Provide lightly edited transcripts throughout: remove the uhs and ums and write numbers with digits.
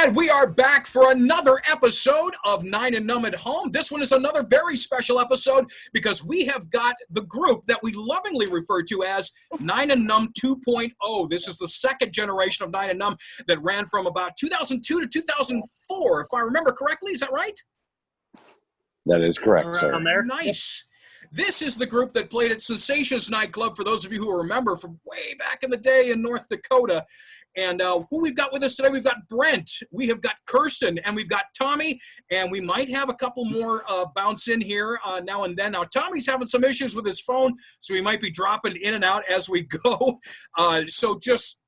And we are back for another episode of Nine and Numb at Home. This one is another very special episode because we have got the group that we lovingly refer to as Nine and Numb 2.0. This is the second generation of Nine and Numb that ran from about 2002 to 2004, if I remember correctly. Is that right? That is correct, sir. Nice. This is the group that played at Sensations nightclub, for those of you who remember, from way back in the day in North Dakota. And who we've got with us today, we've got Brent, we have got Kirsten, and we've got Tommy, and we might have a couple more bounce in here now and then. Now, Tommy's having some issues with his phone, so we might be dropping in and out as we go. So just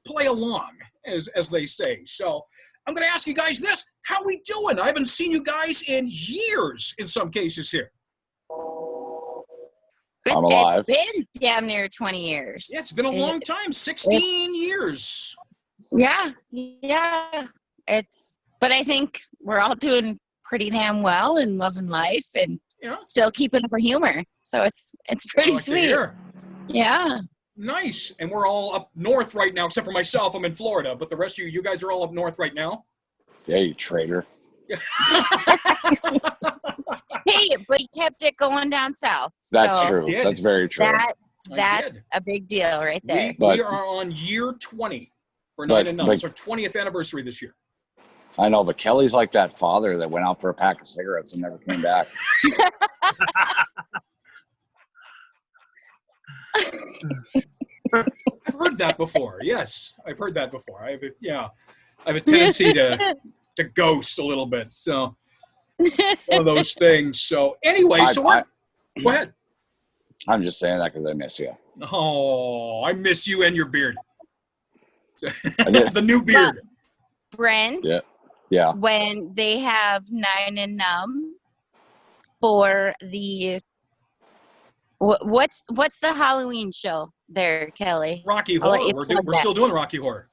play along, as they say. So I'm going to ask you guys this. How we doing? I haven't seen you guys in years in some cases here. I'm alive. It's been damn near 20 years. Yeah, it's been a long time, 16 years. Yeah. But I think we're all doing pretty damn well and loving life and still keeping up our humor. So it's pretty sweet. Yeah. Nice. And we're all up north right now, except for myself. I'm in Florida, but the rest of you guys are all up north right now. Yeah, you traitor. Hey, but he kept it going down south. That's true. That's very true. That's a big deal right there. We are on year 20 for Nine and Numb. It's our 20th anniversary this year. I know, but Kelly's like that father that went out for a pack of cigarettes and never came back. I've heard that before. Yes, I've heard that before. I have a tendency to ghost a little bit. So one of those things. So anyway, go ahead. I'm just saying that because I miss you. Oh, I miss you and your beard. The new beard. Brent. Yeah. When they have Nine and Numb for the what's the Halloween show there, Kelly? Rocky Horror. We're still doing Rocky Horror.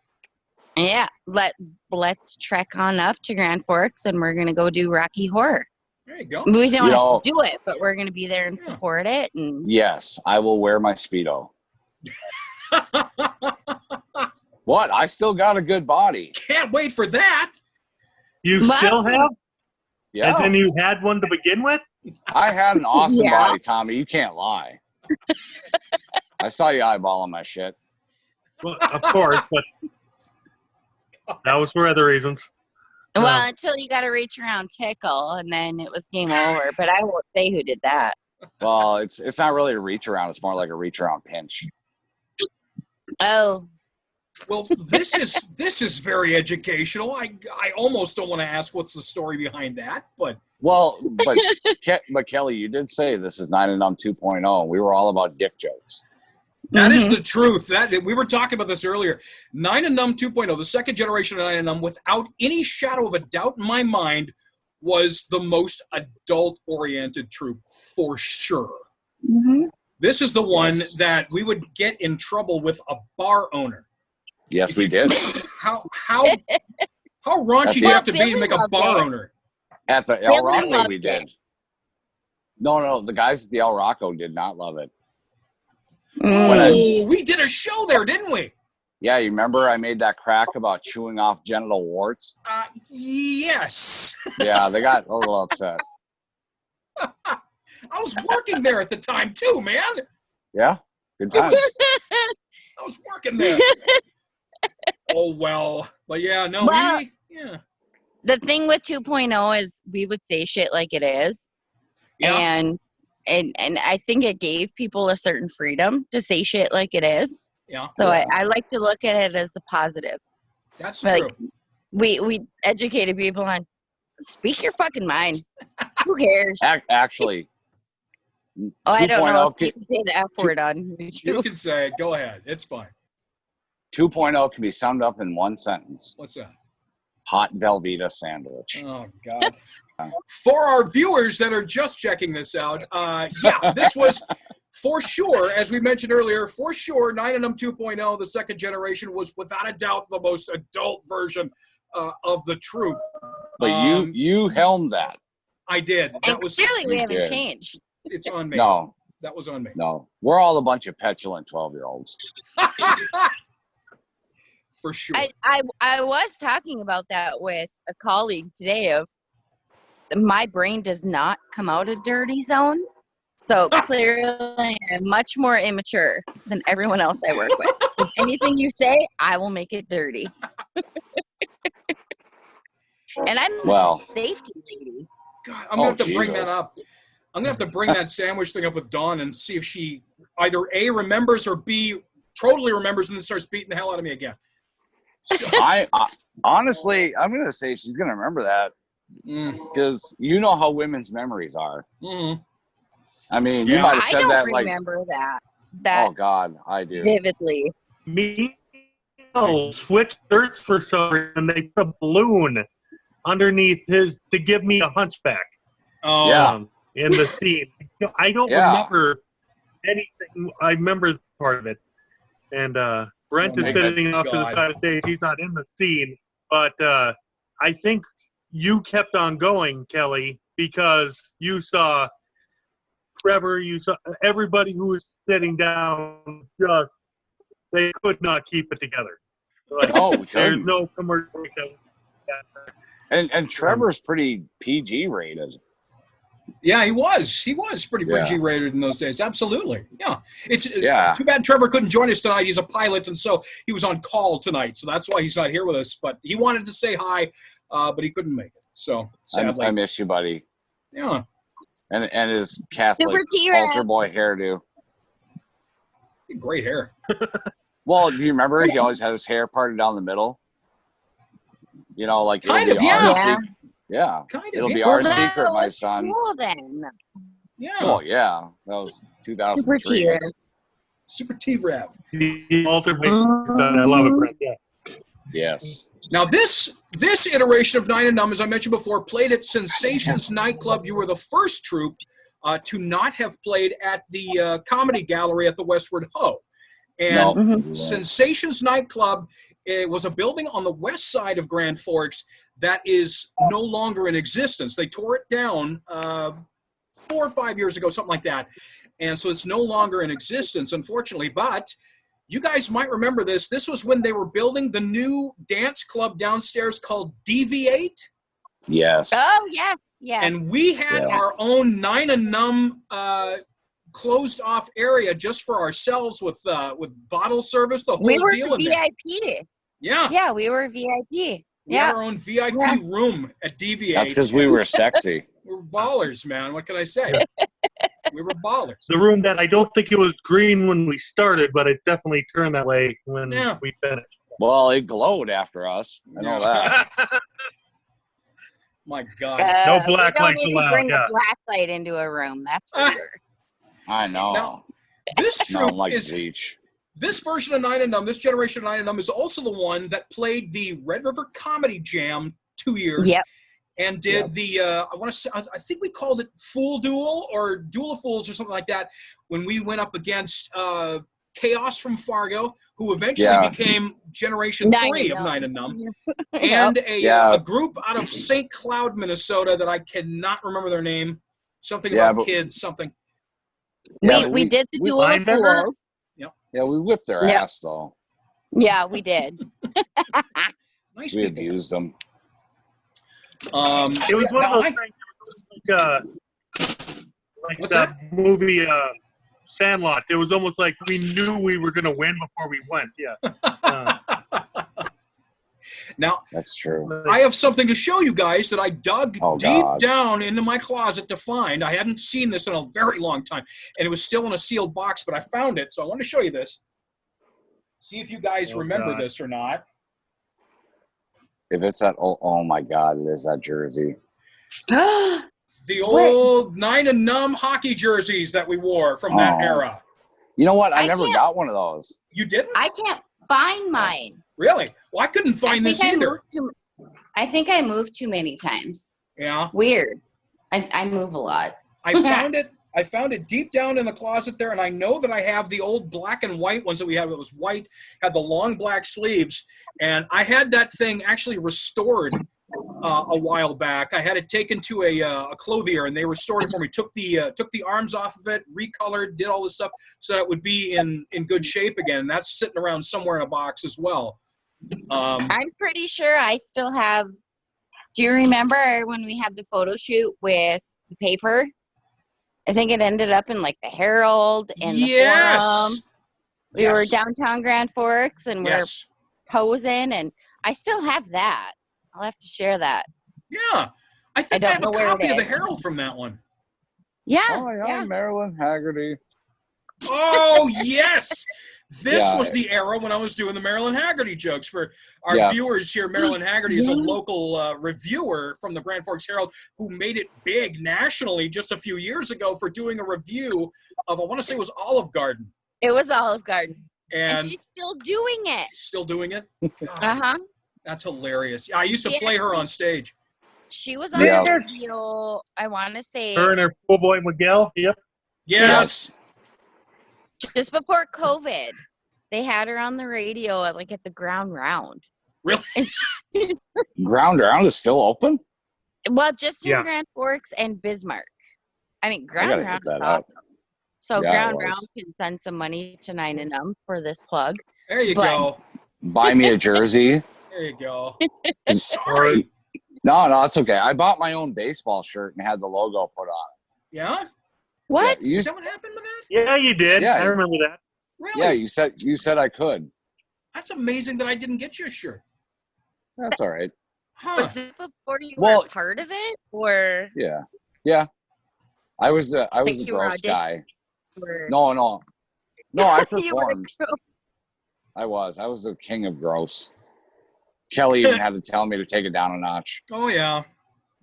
Yeah, let's trek on up to Grand Forks and we're gonna go do Rocky Horror. There you go. We don't have to do it, but we're gonna be there and support it. And yes, I will wear my Speedo. What? I still got a good body. Can't wait for that. You still have? Yeah. And then you had one to begin with? I had an awesome body, Tommy. You can't lie. I saw you eyeballing my shit. Well, of course, but that was for other reasons. Well, until you got to reach around tickle, and then it was game over. But I won't say who did that. Well, it's not really a reach around. It's more like a reach around pinch. Oh. Well, this is very educational. I almost don't want to ask what's the story behind that, but Kelly, you did say this is Nine and Numb 2.0. We were all about dick jokes. That is the truth. That we were talking about this earlier. Nine and Numb 2.0, the second generation of Nine and Numb, without any shadow of a doubt in my mind, was the most adult-oriented troupe for sure. Mm-hmm. This is the one that we would get in trouble with a bar owner. Yes, we did. How raunchy do you have to be to make a bar owner? At the El Rocco, we did. No, the guys at the El Rocco did not love it. We did a show there, didn't we? Yeah, you remember I made that crack about chewing off genital warts? Yes. Yeah, they got a little upset. I was working there at the time too, man. Yeah, good times. I was working there. Oh, well. But yeah, no, The thing with 2.0 is we would say shit like it is. Yeah. And I think it gave people a certain freedom to say shit like it is. Yeah. So I like to look at it as a positive. That's true. We educated people on speak your fucking mind. Who cares? Actually. I don't know if you can say the F word on YouTube. You can say it. Go ahead. It's fine. 2.0 can be summed up in one sentence. What's that? Hot Velveeta sandwich. Oh, God. For our viewers that are just checking this out, this was for sure, as we mentioned earlier, for sure, Nine and Numb 2.0, the second generation, was without a doubt the most adult version of the troupe. But you helmed that. I did. And clearly we haven't changed. It's on me. No. That was on me. No. We're all a bunch of petulant 12-year-olds. for sure. I was talking about that with a colleague today of my brain does not come out of dirty zone. So clearly I'm much more immature than everyone else I work with. 'Cause anything you say, I will make it dirty. And I'm a safety lady. God, I'm going to have to bring that up. I'm going to have to bring that sandwich thing up with Dawn and see if she either A, remembers, or B, totally remembers and then starts beating the hell out of me again. So. I honestly, I'm going to say she's going to remember that because you know how women's memories are. Mm-hmm. I mean, you might have said that like. I don't remember that. Oh, God, I do. Vividly. Me, switch shirts for some reason. They put a balloon underneath his to give me a hunchback. Oh, yeah. In the scene. I don't remember anything. I remember part of it. And Brent is sitting off to the side of the stage. He's not in the scene. But I think you kept on going, Kelly, because you saw Trevor, you saw everybody who was sitting down, just they could not keep it together. Like, there's no commercial. And Trevor's pretty PG rated. Yeah, he was. He was pretty PG rated in those days. Absolutely. Yeah. It's too bad Trevor couldn't join us tonight. He's a pilot, and so he was on call tonight. So that's why he's not here with us. But he wanted to say hi, but he couldn't make it. So sadly. I miss you, buddy. Yeah. And his Catholic altar boy hairdo. Great hair. Well, do you remember he always had his hair parted down the middle? You know, like kind of, yeah. Yeah. Kind of, it'll be our secret, my son. Cool then. Yeah. Oh yeah, that was 2003. Super T-Rev. Altar boy. I love it, Brent. Yeah. Yes. Now, this iteration of Nine and Numb, as I mentioned before, played at Sensations Nightclub. You were the first troupe to not have played at the Comedy Gallery at the Westward Ho. And Sensations Nightclub, it was a building on the west side of Grand Forks that is no longer in existence. They tore it down 4 or 5 years ago, something like that. And so it's no longer in existence, unfortunately. But you guys might remember this. This was when they were building the new dance club downstairs called Deviate. Yes. Oh, yes. Yes. And we had our own Nine and Numb closed off area just for ourselves with bottle service, the whole deal in there. VIP. Yeah. Yeah, we were VIP. We had our own VIP room at Deviate. That's because we were sexy. We were ballers, man. What can I say? We were ballers. The room that I don't think it was green when we started, but it definitely turned that way when we finished. Well, it glowed after us. I know that. My God. No black lights allowed. You don't need to bring a black light into a room, that's for sure. I know. Now, this troupe is bleach. This version of Nine and Numb, this generation of Nine and Numb, is also the one that played the Red River Comedy Jam 2 years. Yep. And did the I think we called it Fool Duel or Duel of Fools or something like that when we went up against Chaos from Fargo, who eventually became Generation 3 of Nine and Numb, and a group out of St. Cloud, Minnesota that I cannot remember their name. Something about kids, something. We did the Duel of Fools. Yeah, we whipped their ass though. Yeah, we did. Nice. We abused them. It was one of those things like that movie Sandlot. It was almost like we knew we were going to win before we went. Yeah. Now, that's true. I have something to show you guys that I dug deep down into my closet to find. I hadn't seen this in a very long time, and it was still in a sealed box, but I found it, so I want to show you this. See if you guys remember this or not. If it's that, oh my God, it is that jersey. The old Nine and Numb hockey jerseys that we wore from that era. You know what? I never got one of those. You didn't? I can't find mine. Really? Well, I couldn't find this either. I think I moved too many times. Yeah. Weird. I move a lot. I found it deep down in the closet there, and I know that I have the old black and white ones that we had. It was white, had the long black sleeves, and I had that thing actually restored a while back. I had it taken to a clothier, and they restored it for me. Took the arms off of it, recolored, did all this stuff so that it would be in good shape again. And that's sitting around somewhere in a box as well. I'm pretty sure I still have. Do you remember when we had the photo shoot with the paper? I think it ended up in like the Herald and the Forum. We were downtown Grand Forks and we're posing, and I still have that. I'll have to share that. Yeah. I think I have a copy of the Herald from that one. Yeah. Oh, yeah. Marilyn Haggerty. Oh, yes. This was the era when I was doing the Marilyn Haggerty jokes. For our viewers here, Marilyn Haggerty is a local reviewer from the Grand Forks Herald who made it big nationally just a few years ago for doing a review of, I want to say it was Olive Garden. It was Olive Garden. And she's still doing it. She's still doing it? Uh-huh. That's hilarious. I used to play her on stage. She was on the radio, I want to say. Her and her pool boy Miguel. Yep. Yes. Just before COVID, they had her on the radio at the Ground Round. Really? Ground Round is still open? Well, just in Grand Forks and Bismarck. I mean, Ground Round is awesome. So Ground Round can send some money to Nine and Numb for this plug. There you go. Buy me a jersey. There you go. Sorry. No, it's okay. I bought my own baseball shirt and had the logo put on it. Yeah? What? Yeah, is that what happened with that? Yeah, you did. Yeah, I remember that. Really? Yeah, you said I could. That's amazing that I didn't get your shirt. That's all right. Huh. Was it before you were part of it, or? Yeah. I was the gross guy. No, I performed. I was the king of gross. Kelly even had to tell me to take it down a notch. Oh yeah.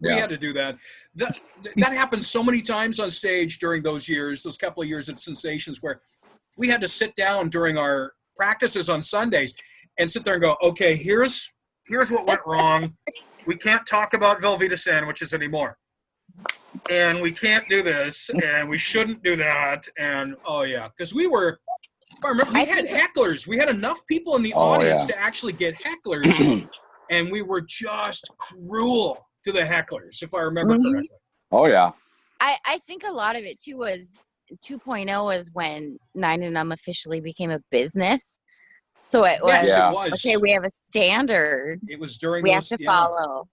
We had to do that. That happened so many times on stage during those couple of years at Sensations, where we had to sit down during our practices on Sundays and sit there and go, okay, here's what went wrong. We can't talk about Velveeta sandwiches anymore. And we can't do this, and we shouldn't do that. And because we were, if I remember, we had hecklers. We had enough people in the audience to actually get hecklers, and we were just cruel to the hecklers, if I remember correctly. Oh, yeah. I think a lot of it, too, was 2.0 was when Nine and Numb officially became a business. So it was, okay, we have a standard. It was during we have to follow.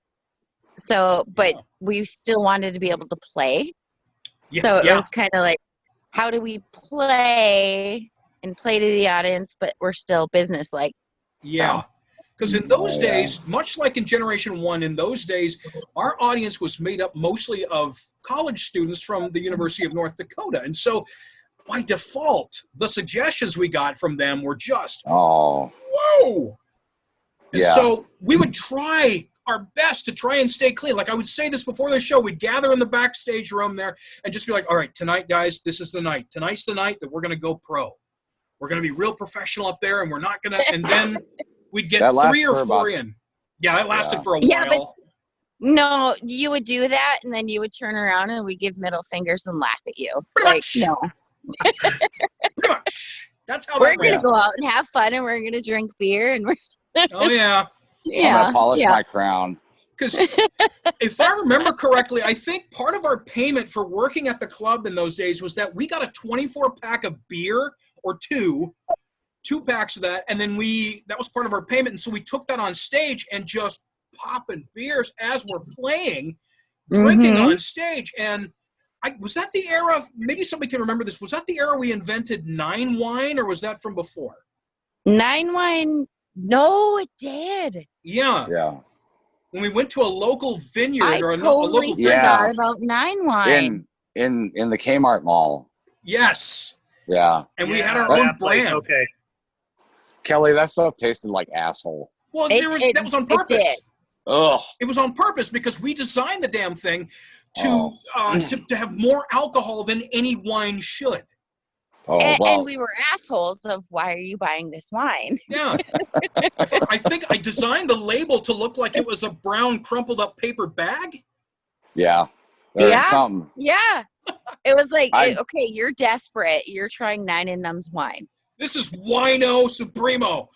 So, but we still wanted to be able to play. Yeah, so it was kind of like, how do we play and play to the audience, but we're still business-like? Yeah. Because in those days, much like in Generation 1, in those days, our audience was made up mostly of college students from the University of North Dakota. And so, by default, the suggestions we got from them were just, whoa! And so, we would try our best to try and stay clean. Like I would say this before the show, we'd gather in the backstage room there and just be like, all right, tonight, guys, this is the night. Tonight's the night that we're going to go pro. We're going to be real professional up there, and we're not going to, and then we'd get 3 or 4 in. Yeah, that lasted for a while. But no, you would do that, and then you would turn around and we give middle fingers and laugh at you. Pretty much. Pretty much. That's how we're going to go out and have fun, and we're going to drink beer, and we're oh, yeah. I'm going to polish my crown. Because if I remember correctly, I think part of our payment for working at the club in those days was that we got a 24-pack of beer or two packs of that, and then that was part of our payment. And so we took that on stage and just popping beers as we're playing, drinking on stage. And was that the era, maybe somebody can remember this, was that the era we invented Nine Wine, or was that from before? Nine Wine, no, it did. Yeah. When we went to a local vineyard I totally forgot about Nine Wine. In the Kmart mall. Yes. Yeah. And we had our own brand. Okay. Kelly, that stuff tasted like asshole. Well, that was on purpose. Ugh. It was on purpose because we designed the damn thing to have more alcohol than any wine should. And we were assholes of, why are you buying this wine? Yeah. I think I designed the label to look like it was a brown crumpled up paper bag. Yeah. There's something. Yeah. It was like, okay, you're desperate. You're trying Nine and Numb's wine. This is Wino Supremo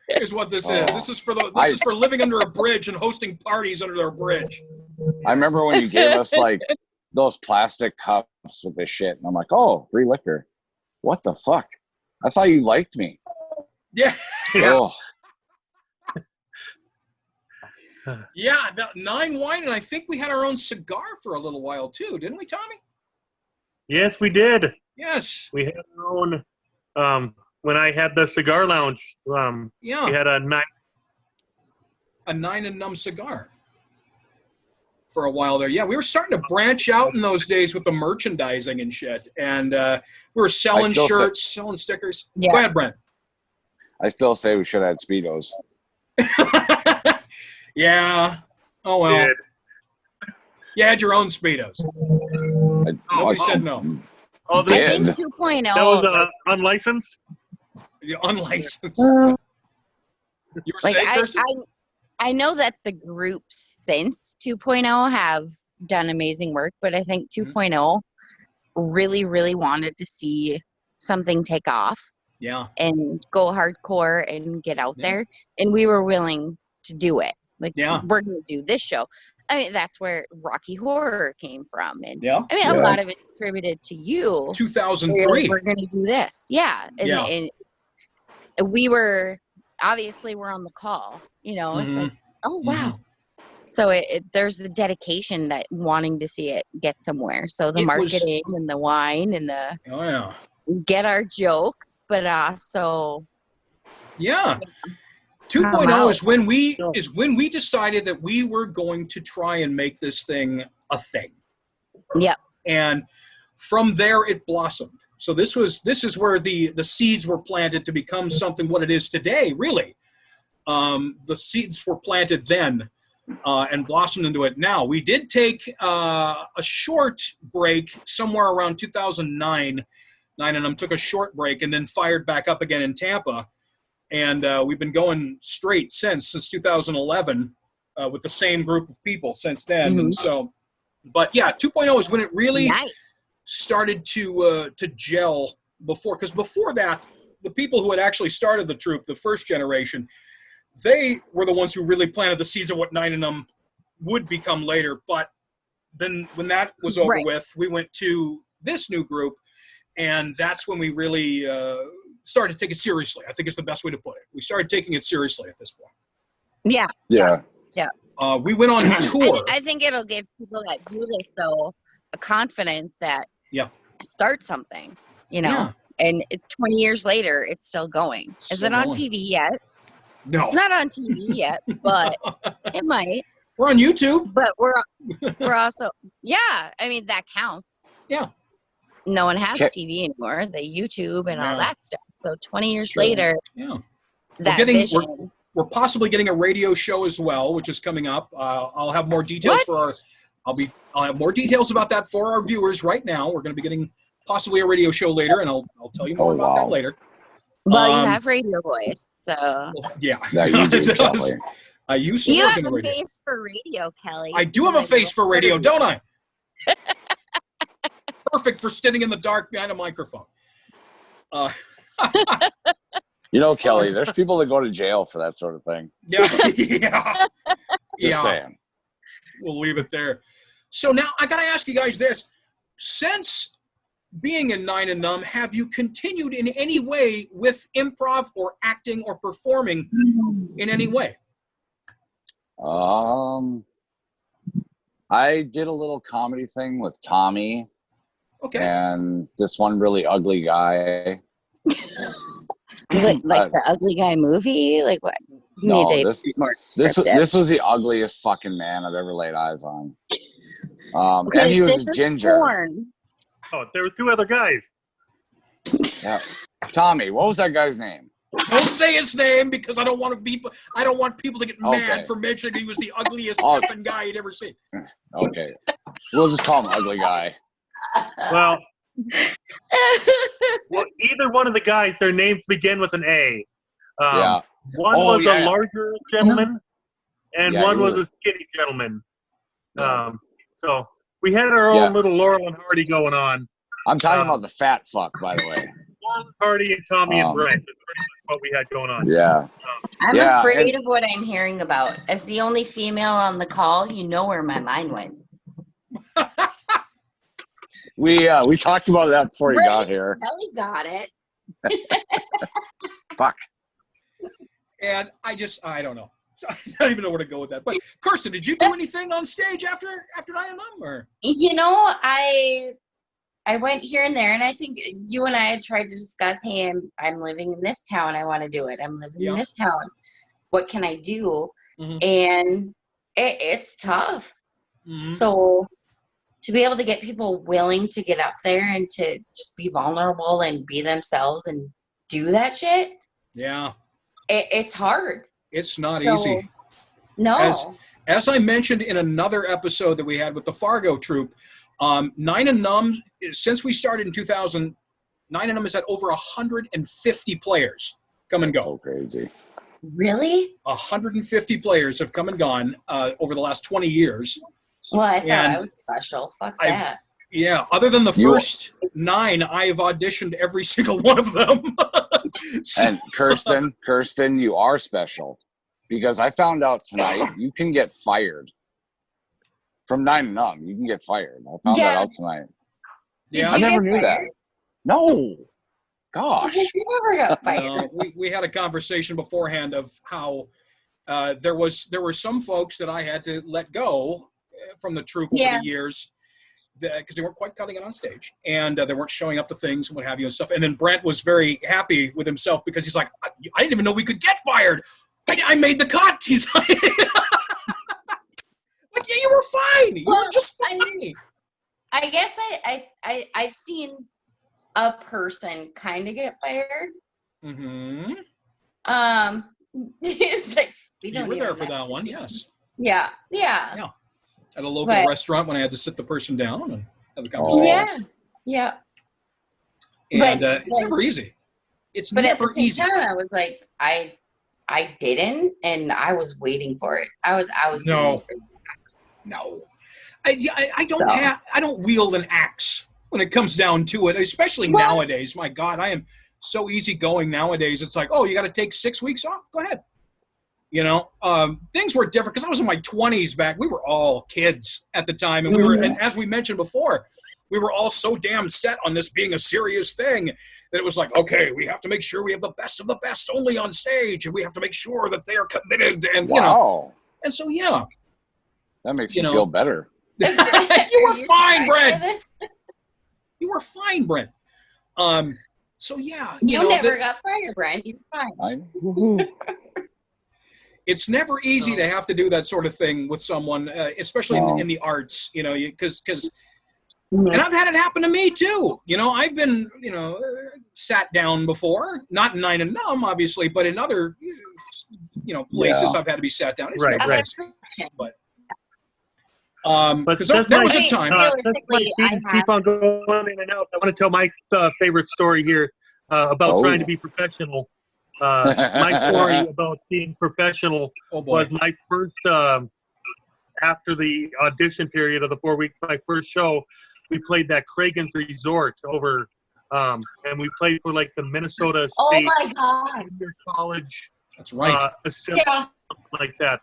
is what this is. This is for living under a bridge and hosting parties under their bridge. I remember when you gave us like those plastic cups with this shit. And I'm like, oh, free liquor. What the fuck? I thought you liked me. Yeah. Oh. Yeah, the 9 Wine, and I think we had our own cigar for a little while too, didn't we, Tommy? Yes, we did. Yes. We had our own. When I had the cigar lounge, Yeah. we had a Nine and Numb cigar for a while there. Yeah, we were starting to branch out in those days with the merchandising and shit, and we were selling shirts, selling stickers. Yeah. Go ahead, Brent. I still say we should have had Speedos. Yeah. Oh well. did. You had your own Speedos. Nobody said no. Oh, I they, think Did. 2.0. that was unlicensed. The unlicensed. You were Like saying, Kirsten? I know that the groups since 2.0 have done amazing work, but I think 2.0 really, really wanted to see something take off Yeah. and go hardcore and get out Yeah. there. And we were willing to do it. Like, Yeah. we're going to do this show. I mean, that's where Rocky Horror came from. And Yeah. I mean, Yeah. a lot of it's attributed to you. 2003. We're going to do this. Yeah. And we were, obviously, we're on the call. You know, it's like, oh, wow. So there's the dedication that wanting to see it get somewhere. So the marketing and the wine and the get our jokes, but also Yeah. 2.0 is when we decided that we were going to try and make this thing a thing. Yep. And from there it blossomed. So this is where the seeds were planted to become something what it is today, really. The seeds were planted then and blossomed into it now. We did take a short break somewhere around 2009. Nine and Numb took a short break and then fired back up again in Tampa. And we've been going straight since 2011 with the same group of people since then. And so, but yeah, 2.0 is when it really started to gel because before that, the people who had actually started the troupe, the first generation, they were the ones who really planted the seeds of what Nine and Numb would become later. But then when that was over with, we went to this new group, and that's when we really started to take it seriously. I think it's the best way to put it. We started taking it seriously at this point. Yeah. We went on tour. I think it'll give people that do this, though, a confidence that start something, you know, and 20 years later, it's still going. Is it on TV yet? No. It's not on TV yet, but it might. We're on YouTube. But we're also, I mean, that counts. Yeah. No one has TV anymore. The YouTube and all that stuff. So 20 years later, we're possibly getting a radio show as well, which is coming up. I'll have more details I'll have more details about that for our viewers right now. We're going to be getting possibly a radio show later, and I'll tell you more about that later. Well, you have radio voice, so yeah. You do, Kelly. I used to work in the radio. You have a face for radio, Kelly. I do have a face for radio, don't I? Perfect for sitting in the dark behind a microphone. You know, Kelly, there's people that go to jail for that sort of thing. Yeah. Just saying. We'll leave it there. So now I got to ask you guys this. Since being in Nine and Numb, have you continued in any way with improv or acting or performing in any way? I did a little comedy thing with Tommy. Okay. And this one really ugly guy. Is it like the Ugly Guy movie? Like what? No, this was the ugliest fucking man I've ever laid eyes on. And he was ginger. Porn. Oh, there were two other guys. Yeah. Tommy, what was that guy's name? Don't say his name because I don't want people to get mad for mentioning he was the ugliest effing guy you'd ever seen. Okay. We'll just call him Ugly Guy. Well, either one of the guys, their names begin with an A. One was a larger gentleman, and one was a skinny gentleman. So we had our own little Laurel and Hardy going on. I'm talking about the fat fuck, by the way. Hardy and Tommy and Brent. That's pretty much what we had going on. Yeah. I'm afraid of what I'm hearing about. As the only female on the call, you know where my mind went. We talked about that before you got here. Kelly got it. Fuck. And I don't know. So I don't even know where to go with that. But Kirsten, did you do anything on stage after Nine and Numb? Or? I went here and there, and I think you and I had tried to discuss, hey, I'm living in this town. I want to do it. I'm living in this town. What can I do? Mm-hmm. And it's tough. Mm-hmm. So to be able to get people willing to get up there and to just be vulnerable and be themselves and do that shit. Yeah. It's hard. It's not easy. No. As I mentioned in another episode that we had with the Fargo troupe, Nine and Numb, since we started in 2000, Nine and Numb has had over 150 players come and go. So crazy. Really? 150 players have come and gone over the last 20 years. Well, I thought I was special. Fuck that. Yeah, other than the first 9, I've auditioned every single one of them. And Kirsten, you are special. Because I found out tonight you can get fired. From Nine and Numb, you can get fired. I found that out tonight. Yeah, I never knew that. No. Gosh. You never got fired. We had a conversation beforehand of how there were some folks that I had to let go from the troupe over the years because they weren't quite cutting it on stage and they weren't showing up to things and what have you and stuff. And then Brent was very happy with himself because he's like, I didn't even know we could get fired. I made the cut. He's like, like, yeah, you were fine. You were just fine. I guess I've seen a person kind of get fired. Mm-hmm. It's like you were there for that one, yes. Yeah. At a local restaurant when I had to sit the person down and have a conversation. Yeah. And it's never easy. It's never easy. Time, I was like, I didn't, and I was waiting for it. I was no. I don't wield an axe when it comes down to it, especially nowadays. My God, I am so easygoing nowadays. It's like, oh, you got to take 6 weeks off? Go ahead. You know, things were different because I was in my 20s back. We were all kids at the time, and and as we mentioned before, we were all so damn set on this being a serious thing that it was like, okay, we have to make sure we have the best of the best only on stage, and we have to make sure that they are committed, and you know, and so that makes you feel better. You were fine, Brent. You were fine, Brent. So you never got fired, Brent. You're fine. It's never easy to have to do that sort of thing with someone, especially in the arts, you know, because and I've had it happen to me too. You know, I've been, sat down before, not in Nine and Numb, obviously, but in other, places I've had to be sat down. It's right. But because there was a time. Keep on going in and out. I want to tell my favorite story here about trying to be professional. My story about being professional was my first, after the audition period of the 4 weeks, my first show, we played that Cragen's Resort over, and we played for like the Minnesota State Junior College. That's right. Like that.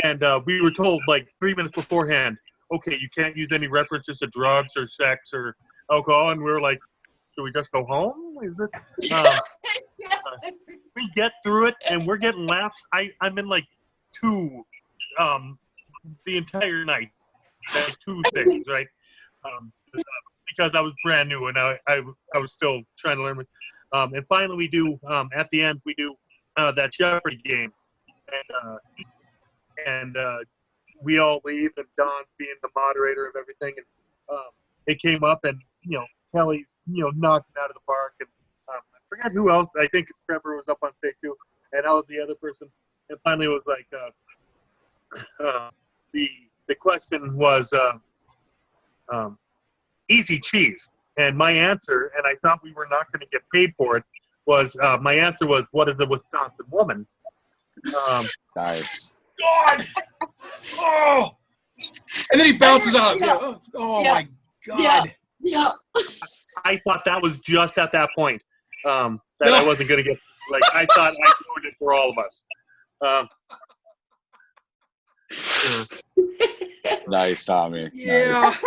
And we were told like 3 minutes beforehand, okay, you can't use any references to drugs or sex or alcohol. And we were like, should we just go home? Is it? We get through it, and we're getting laughs. I'm in like 2 the entire night. Like 2 things, right? Because I was brand new, and I was still trying to learn. And finally, we do, at the end, we do that Jeopardy game. And we all leave, and Don being the moderator of everything. And it came up, and, Kelly's, knocked it out of the park. And I forgot who else. I think Trevor was up on stage too, and I was the other person. And finally, it was like the question was easy cheese, and my answer, and I thought we were not going to get paid for it, was my answer was, what is a Wisconsin woman? Nice. God. Oh. And then he bounces out. My God. Yeah. I thought that was just at that point that I wasn't going to get. Like, I thought I ruined it for all of us. Nice, Tommy. Yeah. Nice.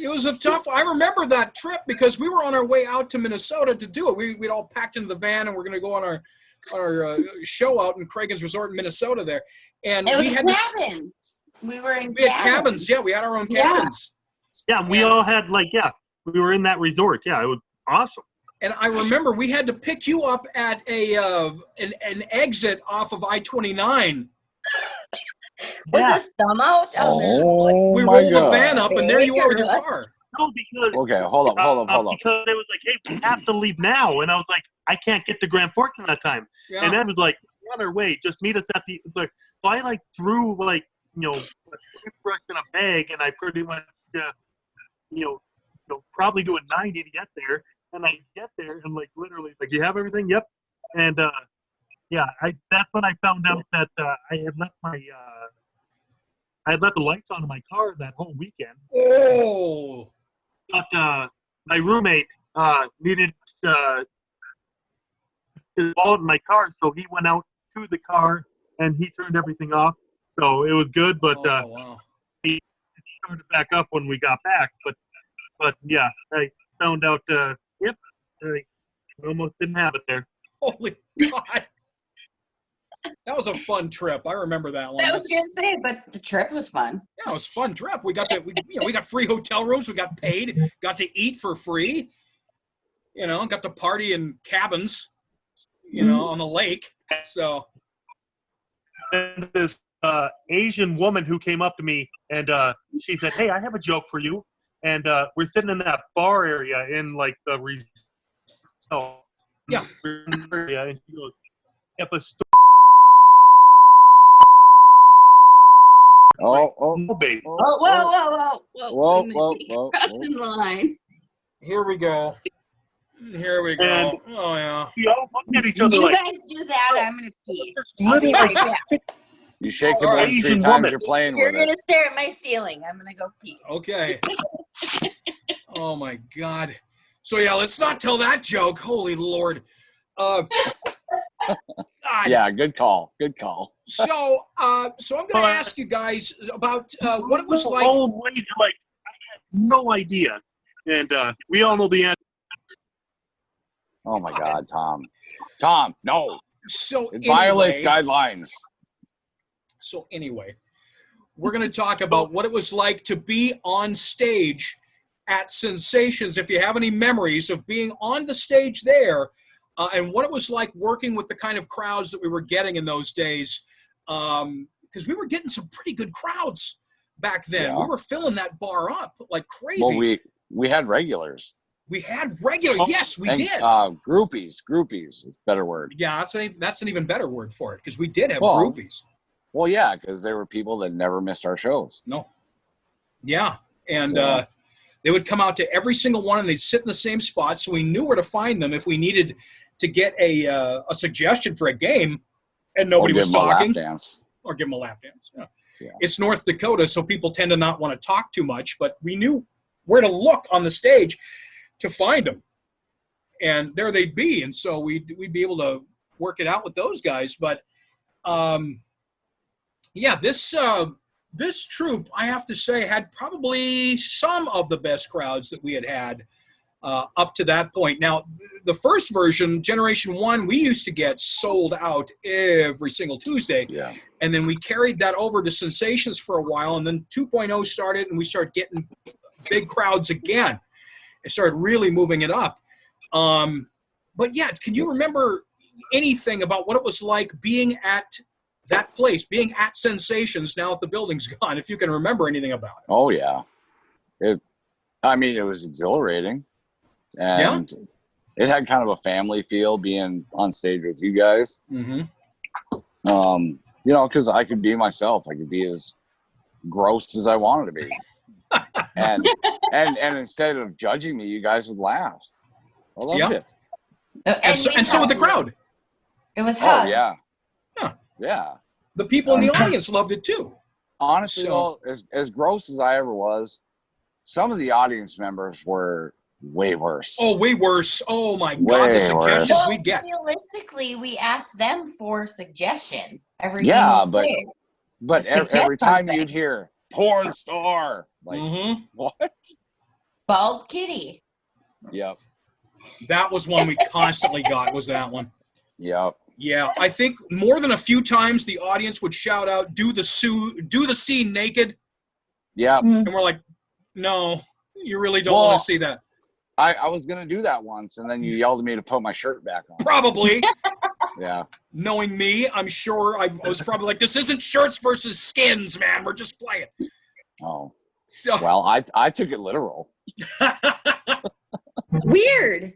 It was a tough. I remember that trip because we were on our way out to Minnesota to do it. We'd all packed into the van, and we're going to go on show out in Cragen's Resort in Minnesota there, and it we was had cabins. We were in we had cabins. Yeah, we had our own cabins. Yeah, we all had we were in that resort. Yeah, it was awesome. And I remember we had to pick you up at an exit off of I-29. Was this thumb out? We rolled the van up, and there you are with your car. No, because Okay, hold up. because it was like, hey, we have to leave now, and I was like, I can't get to Grand Forks in that time. Yeah. And then it was like, on our way, just meet us at the. It's like, so I threw a toothbrush in a bag, and I pretty much probably doing 90 to get there. And I get there, and literally, you have everything? Yep. And that's when I found out that I had left the lights on in my car that whole weekend. Oh. But my roommate needed his wallet in my car, so he went out to the car and he turned everything off. So it was good, but he started back up when we got back. But yeah, I found out. I almost didn't have it there. Holy God. That was a fun trip. I remember that one. I was gonna say, but the trip was fun. Yeah, it was a fun trip. We got we got free hotel rooms. We got paid. Got to eat for free. Got to party in cabins. On the lake. So. And this Asian woman who came up to me and she said, "Hey, I have a joke for you." And we're sitting in that bar area in the resort. Yeah. Area, and she goes, "If a baby. Whoa. Crossing the line. Here we go. And oh, yeah. We all looked at each other You guys do that, I'm going to pee. I'll be right back. You shake it more than 3 Asian times, woman. you're playing You're with going it. to stare at my ceiling. I'm going to go pee. Okay. Oh, my God. So, yeah, let's not tell that joke. Holy Lord. God. Yeah, good call. So I'm going to ask you guys about what it was like. I had no idea. And we all know the answer. Oh, my God, Tom. Tom, no. So It violates guidelines. So anyway, we're going to talk about what it was like to be on stage at Sensations. If you have any memories of being on the stage there, and what it was like working with the kind of crowds that we were getting in those days, because we were getting some pretty good crowds back then. Yeah. We were filling that bar up like crazy. Well, we had regulars. We had regular. Yes, we did. Groupies is a better word. Yeah, that's an even better word for it, because we did have groupies. Well, yeah, because there were people that never missed our shows. No. Yeah, and they would come out to every single one, and they'd sit in the same spot, so we knew where to find them if we needed to get a suggestion for a game, and nobody was talking. Or give them a lap dance. Yeah. It's North Dakota, so people tend to not want to talk too much, but we knew where to look on the stage to find them, and there they'd be, and so we'd be able to work it out with those guys. But this troupe, I have to say, had probably some of the best crowds that we had up to that point. Now, the first version, Generation 1, we used to get sold out every single Tuesday, and then we carried that over to Sensations for a while, and then 2.0 started, and we started getting big crowds again. It started really moving it up. But yeah, can you remember anything about what it was like being at that place, being at Sensations now that the building's gone, if you can remember anything about it? Oh, yeah. It was exhilarating. And it had kind of a family feel being on stage with you guys. Mm-hmm. Because I could be myself. I could be as gross as I wanted to be. and instead of judging me, you guys would laugh. I loved it. And so would the crowd. It was hugs. Oh, yeah. Huh. Yeah. The people in the audience loved it too. Honestly, though, as gross as I ever was, some of the audience members were way worse. Oh, way worse. Oh, my God, the suggestions we get. Realistically, we asked them for suggestions. But every time you'd hear, porn star. Like, what? Bald kitty. Yep. That was one we constantly got, was that one. Yep. Yeah, I think more than a few times the audience would shout out, do the scene naked. Yeah. And we're like, no, you really don't want to see that. I was going to do that once, and then you yelled at me to put my shirt back on. Probably. Yeah. Knowing me, I'm sure I was probably like, this isn't shirts versus skins, man. We're just playing. Oh. So. Well, I took it literal. Weird.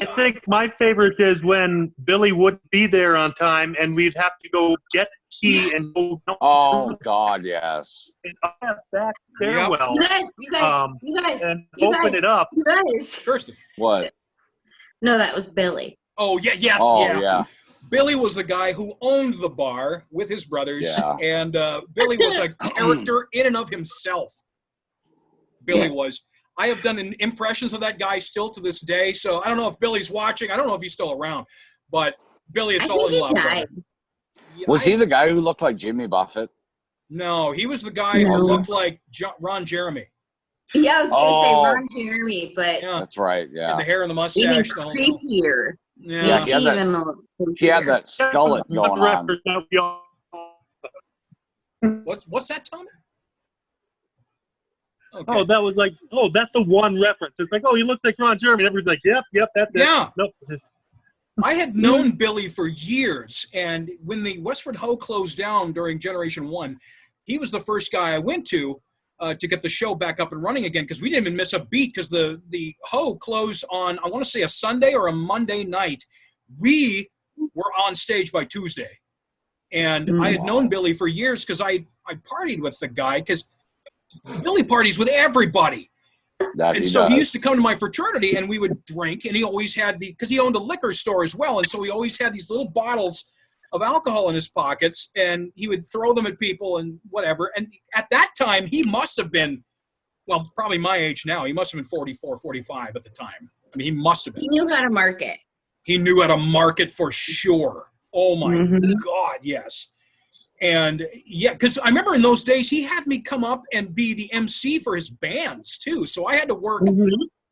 I think my favorite is when Billy wouldn't be there on time, and we'd have to go get the key and go. Oh God, yes. And up that stairwell. You guys, and open it up. You guys. Kirsten. What? No, that was Billy. Oh yeah, yes, yeah. Billy was the guy who owned the bar with his brothers, and Billy was a character in and of himself. Billy was. I have done impressions of that guy still to this day, so I don't know if Billy's watching. I don't know if he's still around, but Billy, it's all in love. Was he the guy who looked like Jimmy Buffett? No, he was the guy who looked like Ron Jeremy. Yeah, I was going to say Ron Jeremy, but that's right. Yeah, the hair and the mustache. Even creepier. Yeah, he had that skullet going on. What's that, Tom? Okay. Oh, that was like, that's the one reference. It's like, he looks like Ron Jeremy. Everybody's like, yep, that's it. Yeah. Nope. I had known Billy for years, and when the Westford Ho closed down during Generation 1, he was the first guy I went to get the show back up and running again, because we didn't even miss a beat, because the Ho closed on, I want to say, a Sunday or a Monday night. We were on stage by Tuesday. And I had known Billy for years because I partied with the guy, because Billy parties with everybody. And so he used to come to my fraternity, and we would drink, and he always had because he owned a liquor store as well, and so he always had these little bottles of alcohol in his pockets, and he would throw them at people and whatever. And at that time, he must have been, well, probably my age now. He must have been 44, 45 at the time. I mean, he must have been. He knew how to market. He knew how to market for sure. Oh, my God, yes. And, yeah, because I remember in those days, he had me come up and be the MC for his bands, too. So I had to work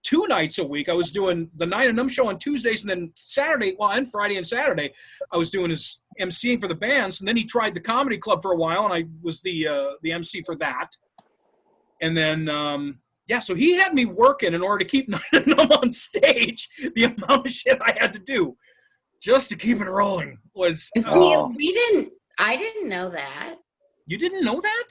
2 nights a week. I was doing the Nine and Numb show on Tuesdays, and then Saturday, and Friday and Saturday, I was doing his MCing for the bands. And then he tried the comedy club for a while, and I was the MC for that. And then, so he had me working in order to keep Nine and Numb on stage. The amount of shit I had to do just to keep it rolling was... I didn't know that. You didn't know that?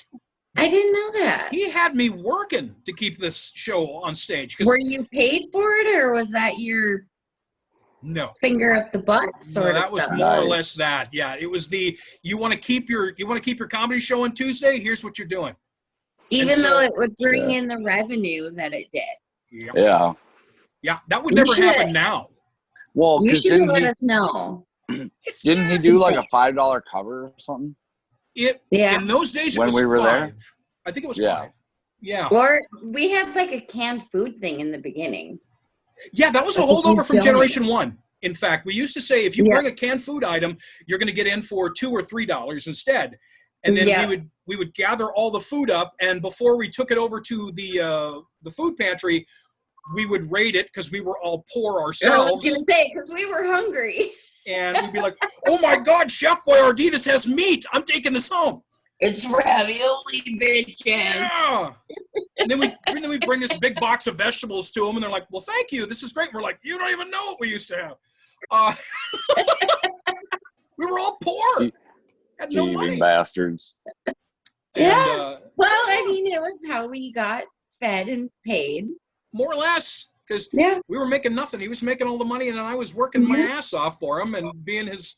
I didn't know that. He had me working to keep this show on stage. Were you paid for it, or was that your finger up the butt sort of stuff? That was more or less that. Yeah, it was you want to keep your comedy show on Tuesday? Here's what you're doing. Even though it would bring in the revenue that it did. Yeah. Yeah, that would never happen now. Well, you should let us know. Didn't he do like a $5 cover or something? In those days, when it was we were $5. there? I think it was $5. Yeah. Or we had like a canned food thing in the beginning. Yeah, that was a holdover from Generation 1. In fact, we used to say if you bring a canned food item, you're going to get in for $2 or $3 instead. And then we would gather all the food up, and before we took it over to the food pantry, we would rate it because we were all poor ourselves. I was going to say, because we were hungry. And we'd be like, oh my God, Chef Boyardee, this has meat. I'm taking this home. It's ravioli, bitches. Yeah. And then we bring this big box of vegetables to them, and they're like, well, thank you. This is great. And we're like, you don't even know what we used to have. We were all poor. Had no money. Bastards. Well, I mean, it was how we got fed and paid. More or less. Because we were making nothing. He was making all the money, and then I was working my ass off for him and being his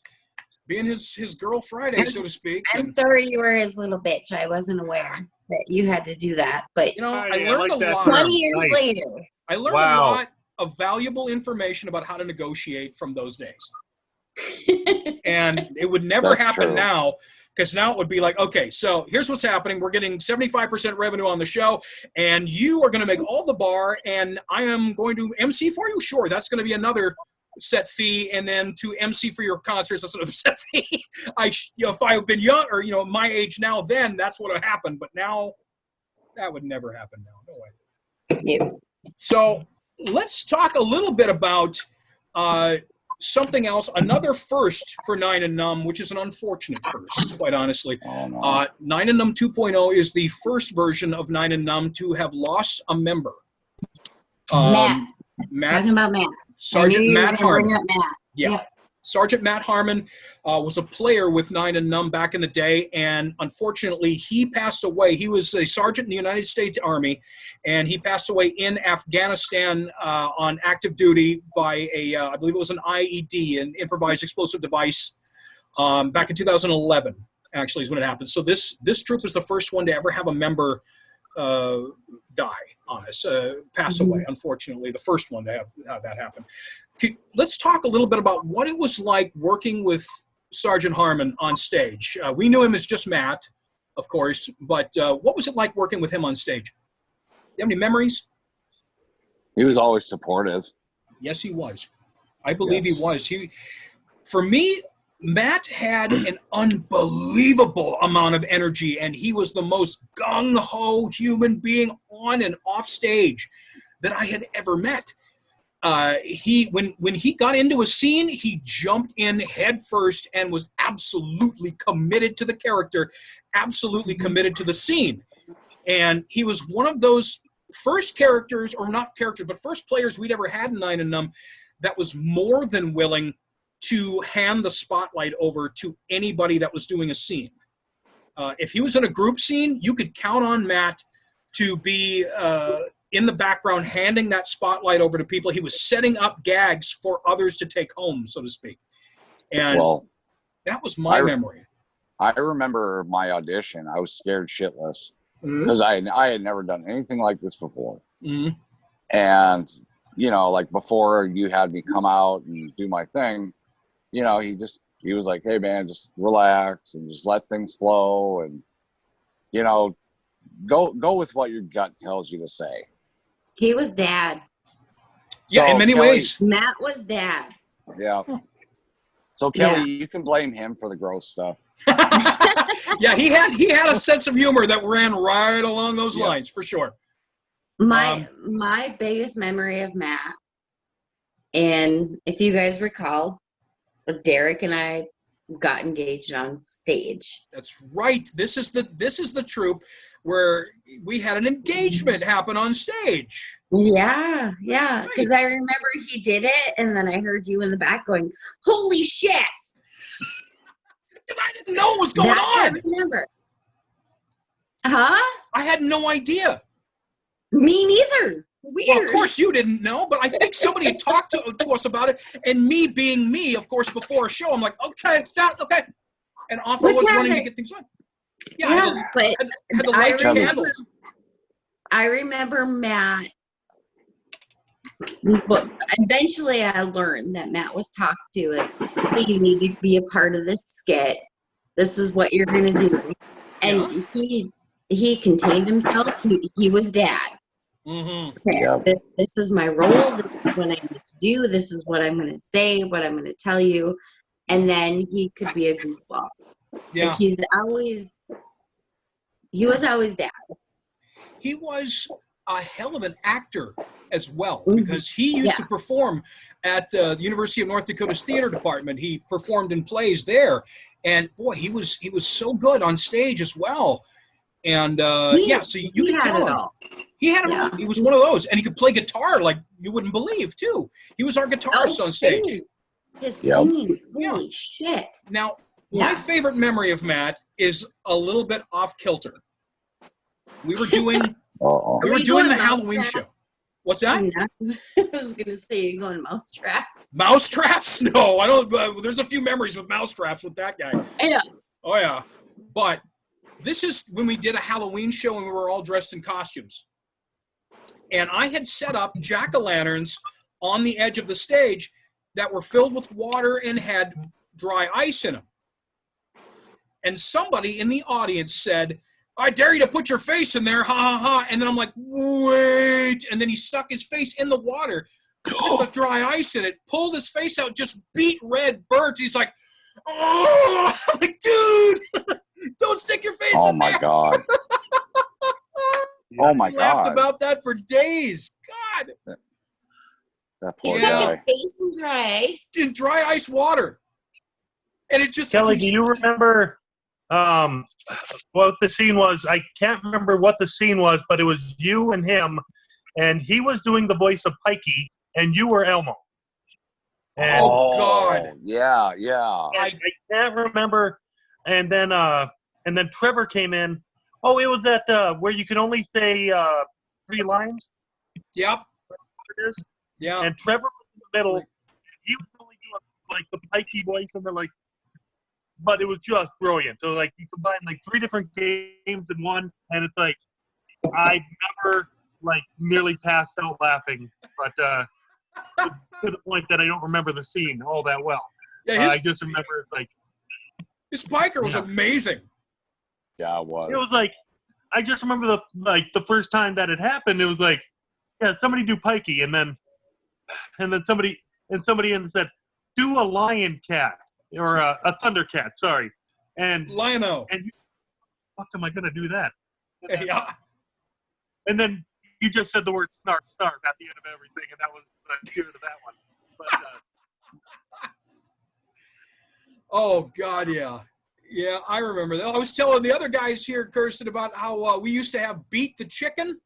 girl Friday, so to speak. I'm sorry you were his little bitch. I wasn't aware that you had to do that. But I learned a lot. 20 years later. I learned a lot of valuable information about how to negotiate from those days. And it would never happen now. Because now it would be like, okay, so here's what's happening. We're getting 75% revenue on the show, and you are going to make all the bar, and I am going to MC for you? Sure, that's going to be another set fee, and then to MC for your concerts, that's another set fee. If I had been young or, my age now then, that's what would have happened. But now, that would never happen now. No way. Yeah. So let's talk a little bit about something else, another first for Nine and Numb, which is an unfortunate first, quite honestly. Oh, no. Nine and Numb 2.0 is the first version of Nine and Numb to have lost a member. Matt. Matt. Talking about Matt. Sergeant Matt Harmon. Matt. Yeah. Yep. Sergeant Matt Harmon was a player with Nine and Numb back in the day, and unfortunately, he passed away. He was a sergeant in the United States Army, and he passed away in Afghanistan on active duty by I believe it was an IED, an improvised explosive device, back in 2011, actually, is when it happened. So this troop is the first one to ever have a member die on us, pass away, unfortunately, the first one to have that happen. Let's talk a little bit about what it was like working with Sergeant Harmon on stage. We knew him as just Matt, of course, but what was it like working with him on stage? Do you have any memories? He was always supportive. Yes, he was. I believe he was. For me, Matt had an unbelievable amount of energy, and he was the most gung-ho human being on and off stage that I had ever met. When he got into a scene, he jumped in head first and was absolutely committed to the character, absolutely committed to the scene. And he was one of those first characters, or not characters, but first players we'd ever had in Nine and Numb that was more than willing to hand the spotlight over to anybody that was doing a scene. If he was in a group scene, you could count on Matt to be in the background, handing that spotlight over to people. He was setting up gags for others to take home, so to speak. And that was my memory. I remember my audition. I was scared shitless because I had never done anything like this before. And, you know, like before you had me come out and do my thing, you know, he was like, hey man, just relax and just let things flow. And, you know, go with what your gut tells you to say. He was dad. Yeah, So, in many Kelly, ways. Matt was dad. Yeah. So Kelly, you can blame him for the gross stuff. Yeah, he had a sense of humor that ran right along those lines, for sure. My biggest memory of Matt, and if you guys recall, Derek and I got engaged on stage. That's right. This is the troupe where we had an engagement happen on stage. Yeah, because I remember he did it, and then I heard you in the back going, "Holy shit!" Because I didn't know what was going on. I remember. Huh? I had no idea. Me neither. Weird. Well, of course you didn't know, but I think somebody had talked to us about it, and me being me, of course, before a show, I'm like, okay, okay. And off I was running to get things done. Yeah, but had to light the candles. I remember Matt, but eventually I learned that Matt was talked to it. Hey, you need to be a part of this skit. This is what you're going to do. And he contained himself. He was dad. Okay, this is my role. This is what I need to do. This is what I'm going to say, what I'm going to tell you. And then he could be a goofball. Yeah. He was always dad. He was a hell of an actor as well, because he used to perform at the University of North Dakota's theater department. He performed in plays there, and boy, he was so good on stage as well. And so you could count on him. He had it all. He was one of those, and he could play guitar like you wouldn't believe too. He was our guitarist on stage. His singing, holy shit! Now, my favorite memory of Matt is a little bit off kilter. We were doing the Halloween show. What's that? I was gonna say you're going mousetraps. Mousetraps? No, I don't. There's a few memories with mousetraps with that guy. Yeah. Oh yeah, but this is when we did a Halloween show and we were all dressed in costumes. And I had set up jack-o'-lanterns on the edge of the stage that were filled with water and had dry ice in them. And somebody in the audience said, I dare you to put your face in there, ha ha ha. And then I'm like, wait. And then he stuck his face in the water with the dry ice in it, pulled his face out, just beat red, burnt. He's like, oh, I'm like, dude, don't stick your face in there. Oh my God. Oh my God. Laughed about that for days. God. That He poor stuck his guy. face in dry ice. In dry ice water. And it just... Kelly, do you remember what the scene was? I can't remember what the scene was, but it was you and him, and he was doing the voice of Pikey, and you were Elmo. And Oh, God. Yeah. I can't remember. And then Trevor came in. Oh, it was that where you can only say 3 lines. Yep. It is. Yeah. And Trevor was in the middle. He was only doing like the Pikey voice, and they're like, but it was just brilliant. So like you combine like 3 different games in one, and it's like I never like nearly passed out laughing, but to the point that I don't remember the scene all that well. Yeah, I just remember it's like his biker was amazing. Yeah, it was. It was like I just remember the first time that it happened. It was like, yeah, somebody do Pikey, and then somebody in said, do a lion cat or a thundercat. Sorry, and Lion-O. And what am I gonna do that? Yeah. And then you just said the word snarf at the end of everything, and that was the cue to that one. But, Oh, God, yeah. Yeah, I remember that. I was telling the other guys here, Kirsten, about how we used to have Beat the Chicken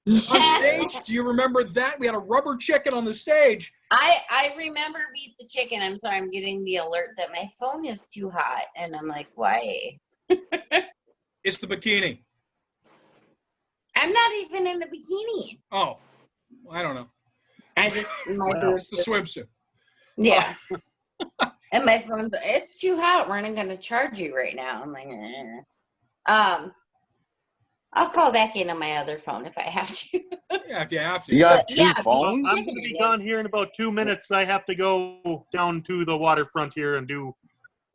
on stage. Do you remember that? We had a rubber chicken on the stage. I remember Beat the Chicken. I'm sorry, I'm getting the alert that my phone is too hot. And I'm like, why? It's the bikini. I'm not even in a bikini. Oh, I don't know. I just, my Wow. It's the swimsuit. Yeah. And my phone, it's too hot. We're not going to charge you right now. I'm like, I'll call back in on my other phone if I have to. Yeah, if you have to. You got But, 2 yeah, phones? I'm going to be gone here in about 2 minutes. I have to go down to the waterfront here and do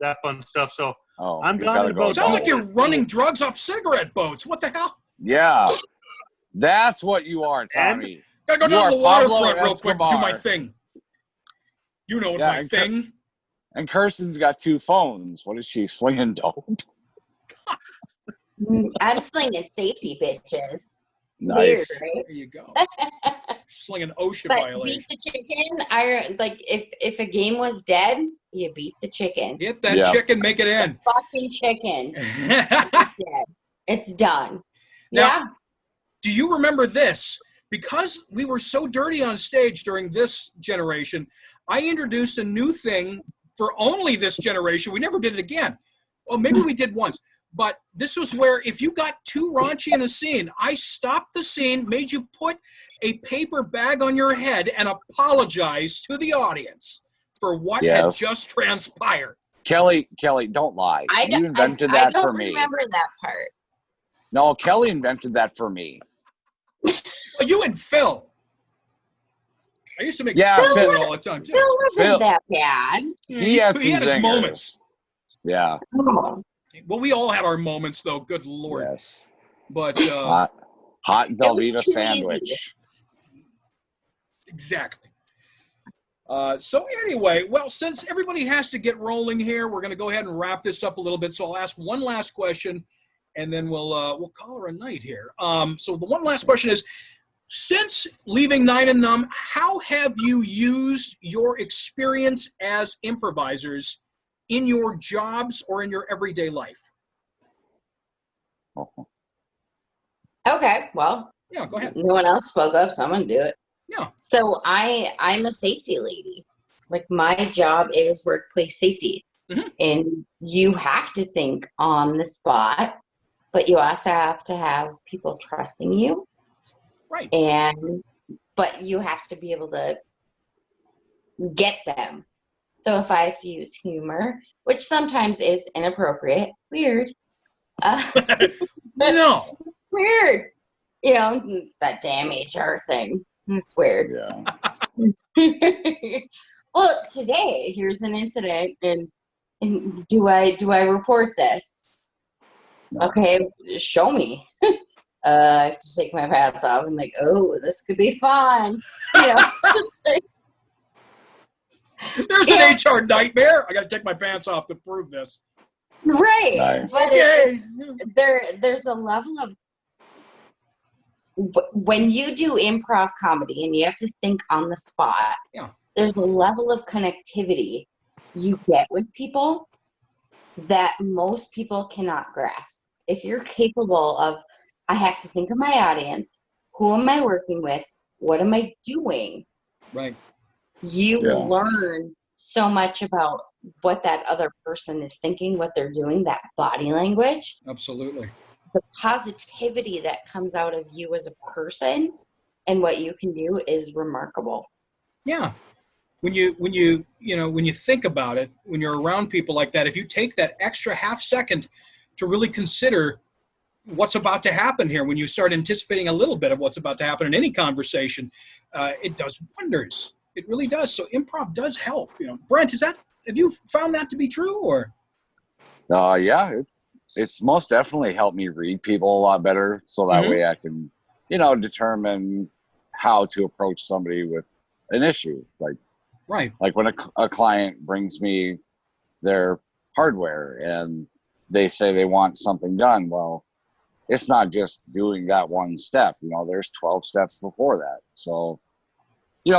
that fun stuff. So I'm you gone gotta in go. about Sounds like you're running drugs off cigarette boats. What the hell? Yeah. That's what you are, Tommy. Gotta go You down are to the Pablo waterfront real quick and do my Escobar. thing. You know Yeah, my thing. And Kirsten's got 2 phones. What is she, slinging dope? I'm slinging safety, bitches. Nice. Weird, right? There you go. Slinging OSHA But violation. beat the chicken. If a game was dead, you beat the chicken. Hit that chicken, make it end. Fucking chicken. It's dead. It's done. Now, do you remember this? Because we were so dirty on stage during this generation, I introduced a new thing for only this generation. We never did it again. Well, maybe we did once. But this was where if you got too raunchy in a scene, I stopped the scene, made you put a paper bag on your head and apologize to the audience for what had just transpired. Kelly, don't lie. You invented that for me. I don't remember that part. No, Kelly invented that for me. Well, you and Phil. I used to make Phil fun all the time, too. Phil wasn't that bad. He had his zingers. moments. Yeah. Oh. Well, we all had our moments, though. Good Lord. Yes. But hot Velveeta sandwich. Easy. Exactly. So anyway, well, since everybody has to get rolling here, we're going to go ahead and wrap this up a little bit. So I'll ask one last question, and then we'll call her a night here. So the one last question is, since leaving Nine and Numb, how have you used your experience as improvisers in your jobs or in your everyday life? Okay, well, Yeah, go ahead. no one else spoke up, so I'm going to do it. Yeah. So I'm a safety lady. Like my job is workplace safety. Mm-hmm. And you have to think on the spot, but you also have to have people trusting you. Right. But you have to be able to get them. So if I have to use humor, which sometimes is inappropriate, weird. No. Weird. You know, that damn HR thing. It's weird. Yeah. Well, today, here's an incident, and do I report this? No. Okay, show me. I have to take my pants off. I'm like, oh, this could be fun. You know, There's an HR nightmare. I got to take my pants off to prove this. right. Nice. But Okay. there's a level of when you do improv comedy and you have to think on the spot, there's a level of connectivity you get with people that most people cannot grasp. If you're capable of, I have to think of my audience, who am I working with, what am I doing? Right. You learn so much about what that other person is thinking, what they're doing, that body language. Absolutely. The positivity that comes out of you as a person and what you can do is remarkable. Yeah. When you think about it, when you're around people like that, if you take that extra half second to really consider what's about to happen here, when you start anticipating a little bit of what's about to happen in any conversation, it does wonders. It really does. So improv does help. Brent, have you found that to be true, or? Yeah, it's most definitely helped me read people a lot better, so that way I can, determine how to approach somebody with an issue. Like when a client brings me their hardware and they say they want something done, well, it's not just doing that one step. There's 12 steps before that. So,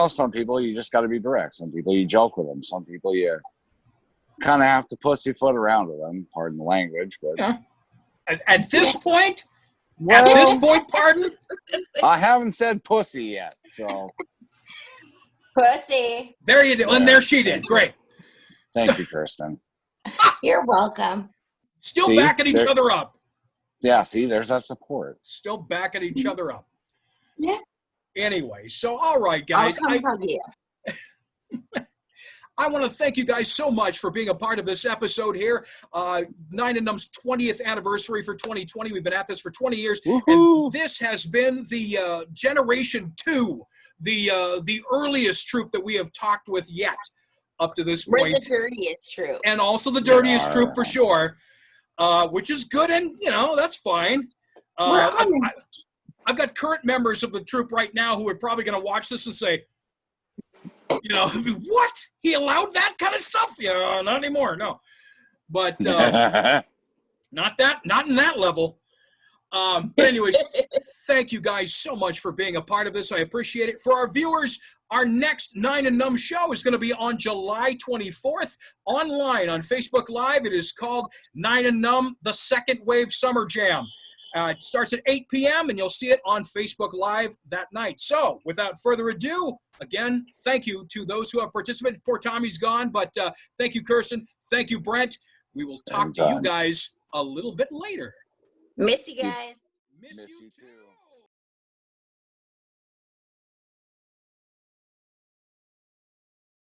some people you just got to be direct. Some people you joke with them. Some people you kind of have to pussyfoot around with them. Pardon the language, but at this point, pardon. I haven't said pussy yet, so. Pussy. There you do, and there she did. Great. Thank you, Kirsten. You're welcome. Still backing each other up. Yeah, see, there's that support. Still backing each other up. Yeah. Anyway, so all right, guys. I'll come hug you. I want to thank you guys so much for being a part of this episode here. Nine and Numb's 20th anniversary for 2020. We've been at this for 20 years. Woo-hoo. And this has been the Generation 2, the earliest troupe that we have talked with yet up to this point. We're the dirtiest troupe. And also the dirtiest troupe for sure, which is good, and, that's fine. I've got current members of the troupe right now who are probably going to watch this and say, what? He allowed that kind of stuff? Yeah, not anymore. No, but not in that level. But anyways, thank you guys so much for being a part of this. I appreciate it. For our viewers, our next Nine and Numb show is going to be on July 24th online on Facebook Live. It is called Nine and Numb, the Second Wave Summer Jam. It starts at 8 p.m. and you'll see it on Facebook Live that night. So without further ado, again, thank you to those who have participated. Poor Tommy's gone, but thank you, Kirsten. Thank you, Brent. We will talk to you guys a little bit later. Miss you guys. Miss you too.